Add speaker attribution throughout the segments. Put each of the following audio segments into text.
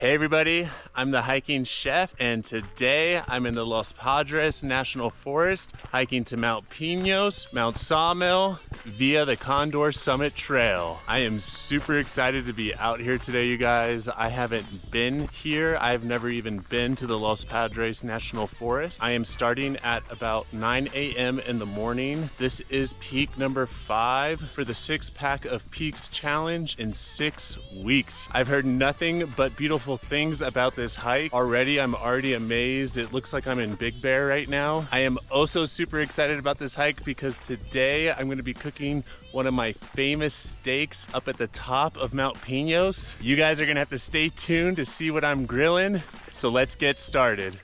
Speaker 1: Hey everybody, I'm the hiking chef, and today I'm in the Los Padres National Forest hiking to Mount Pinos, Mount Sawmill via the Condor Summit Trail. I am super excited to be out here today, you guys. I haven't been here. I've never even been to the Los Padres National Forest. I am starting at about 9 a.m. in the morning. This is peak number 5 for the 6-pack of peaks challenge in 6 weeks. I've heard nothing but beautiful things about this hike already. I'm already amazed. It looks like I'm in Big Bear right now. I am also super excited about this hike because today I'm going to be cooking one of my famous steaks up at the top of Mount Pinos. You guys are going to have to stay tuned to see what I'm grilling. So let's get started.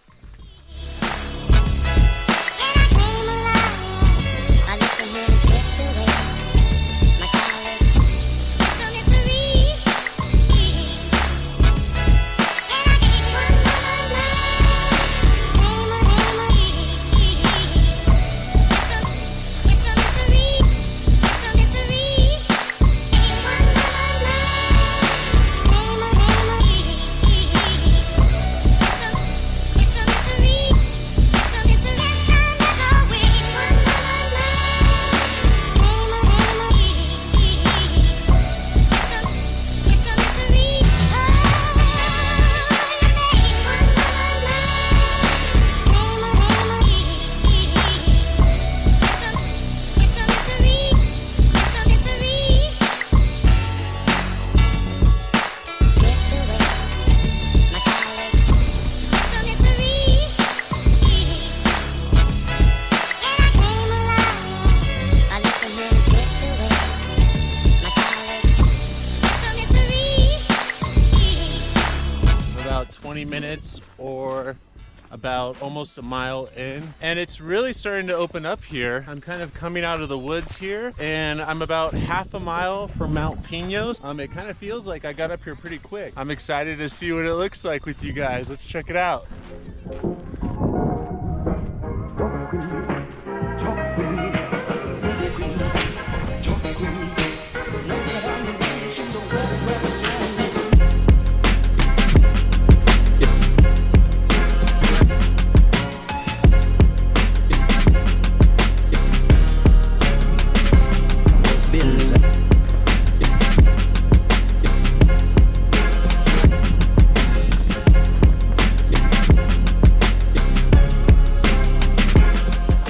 Speaker 1: About 20 minutes or about almost a mile in, and it's really starting to open up here. I'm kind of coming out of the woods here, and I'm about half a mile from Mount Pinos. It kind of feels like I got up here pretty quick. I'm excited to see what it looks like with you guys. Let's check it out.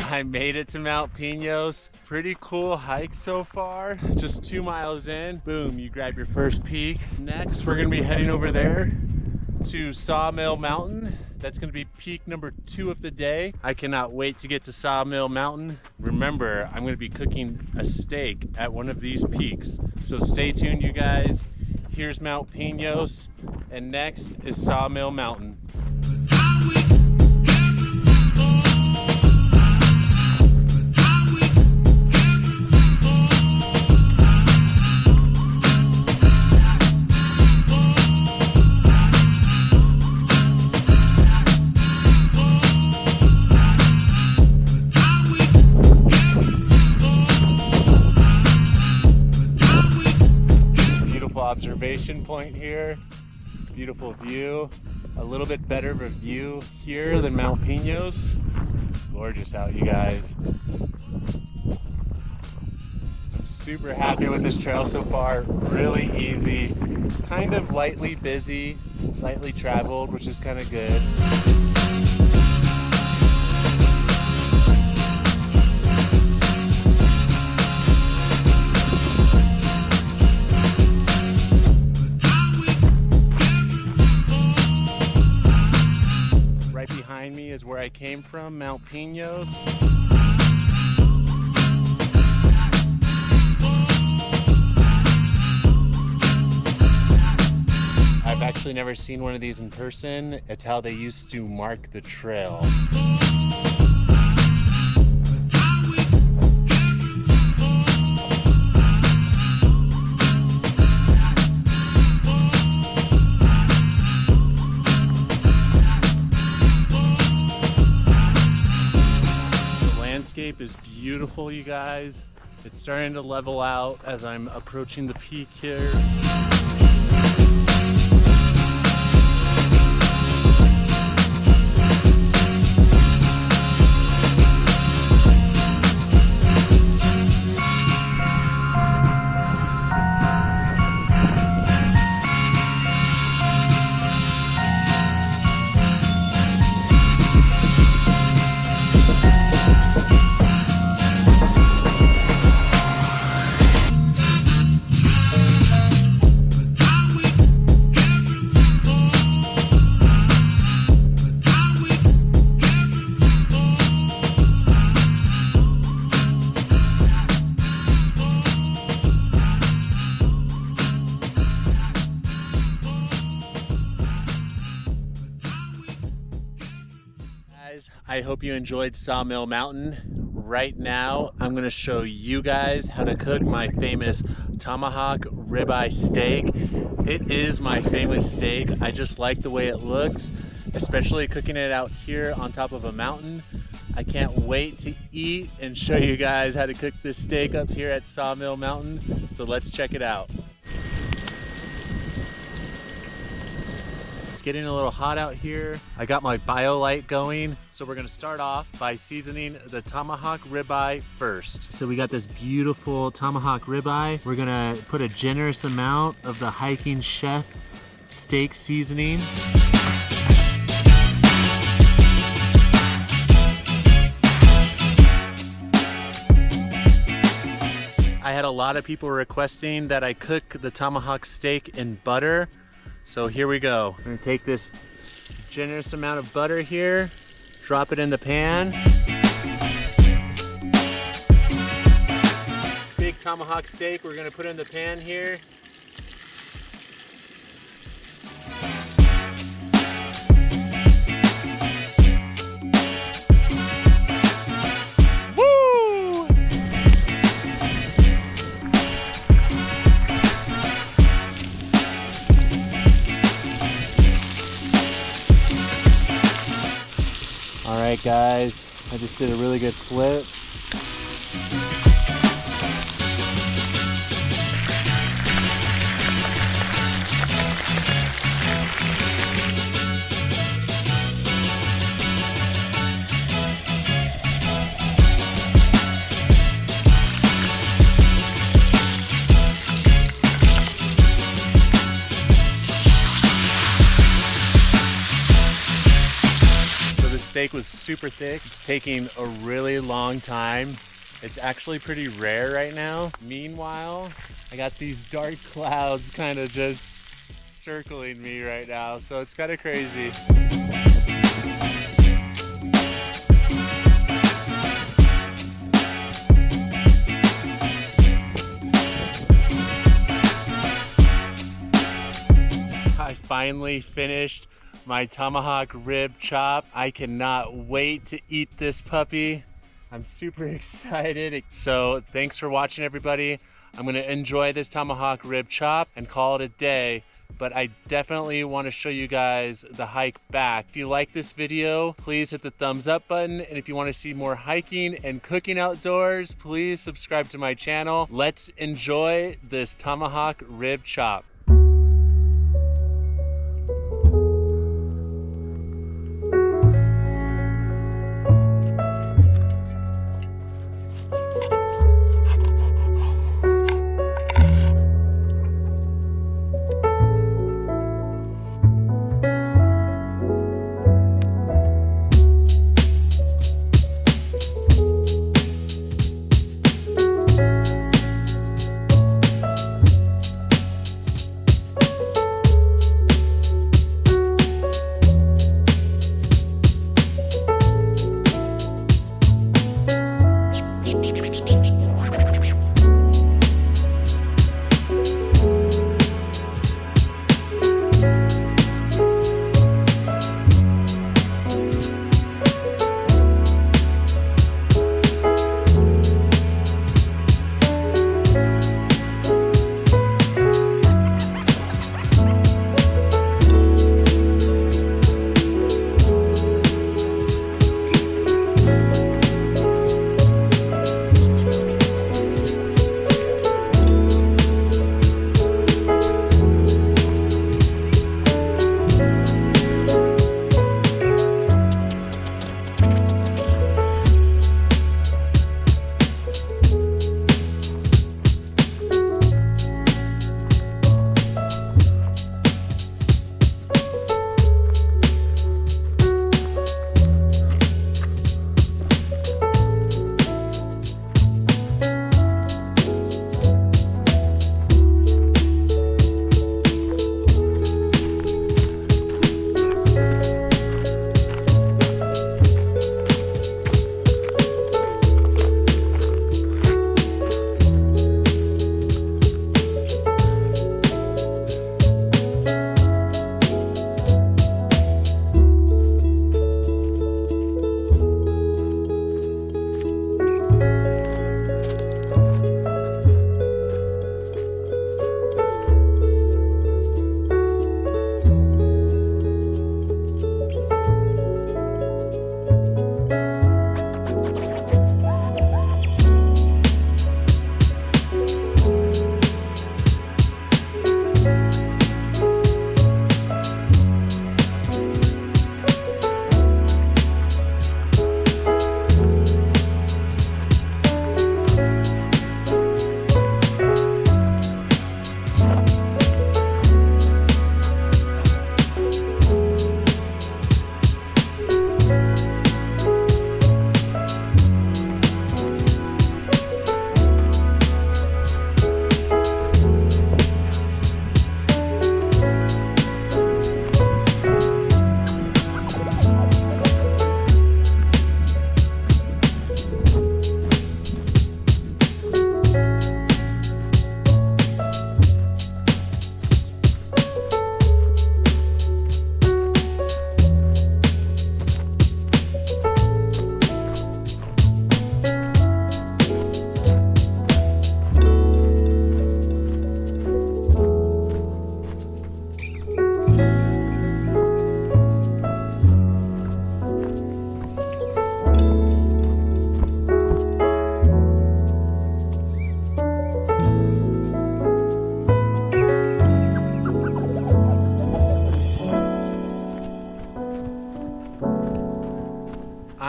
Speaker 1: I made it to Mount Pinos. Pretty cool hike so far. Just 2 miles in, boom, you grab your first peak. Next, we're gonna be heading over there to Sawmill Mountain. That's gonna be peak number 2 of the day. I cannot wait to get to Sawmill Mountain. Remember, I'm gonna be cooking a steak at one of these peaks. So stay tuned, you guys. Here's Mount Pinos, and next is Sawmill Mountain. Observation point here, beautiful view, a little bit better of a view here than Mount Pinos. Gorgeous out, you guys. I'm super happy with this trail so far. Really easy, kind of lightly busy, lightly traveled, which is kind of good. Behind me is where I came from, Mount Pinos. I've actually never seen one of these in person. It's how they used to mark the trail. Is beautiful, you guys. It's starting to level out as I'm approaching the peak here. guys, I hope you enjoyed Sawmill Mountain. Right now, I'm gonna show you guys how to cook my famous Tomahawk ribeye steak. It is my famous steak. I just like the way it looks, especially cooking it out here on top of a mountain. I can't wait to eat and show you guys how to cook this steak up here at Sawmill Mountain. So let's check it out. It's getting a little hot out here. I got my BioLite going. So we're gonna start off by seasoning the Tomahawk ribeye first. So we got this beautiful Tomahawk ribeye. We're gonna put a generous amount of the Hiking Chef steak seasoning. I had a lot of people requesting that I cook the Tomahawk steak in butter. So here we go. I'm gonna take this generous amount of butter here, drop it in the pan. Big Tomahawk steak we're gonna put in the pan here. All right, guys, I just did a really good flip. Steak was super thick. It's taking a really long time. It's actually pretty rare right now. Meanwhile, I got these dark clouds kind of just circling me right now, so it's kind of crazy. I finally finished my Tomahawk rib chop. I cannot wait to eat this puppy. I'm super excited. So thanks for watching, everybody. I'm gonna enjoy this Tomahawk rib chop and call it a day, but I definitely wanna show you guys the hike back. If you like this video, please hit the thumbs up button. And if you wanna see more hiking and cooking outdoors, please subscribe to my channel. Let's enjoy this Tomahawk rib chop.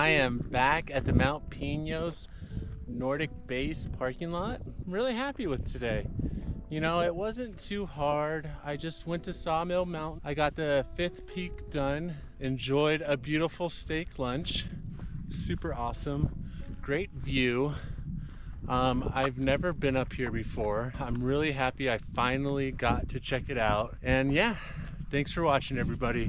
Speaker 1: I am back at the Mount Pinos Nordic Base parking lot. I'm really happy with today. You know, it wasn't too hard. I just went to Sawmill Mountain. I got the 5th peak done, enjoyed a beautiful steak lunch. Super awesome, great view. I've never been up here before. I'm really happy I finally got to check it out. And yeah, thanks for watching, everybody.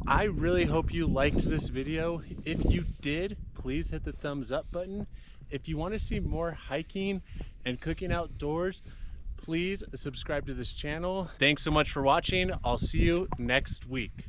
Speaker 1: I really hope you liked this video. If you did, please hit the thumbs up button. If you want to see more hiking and cooking outdoors, please subscribe to this channel. Thanks so much for watching. I'll see you next week.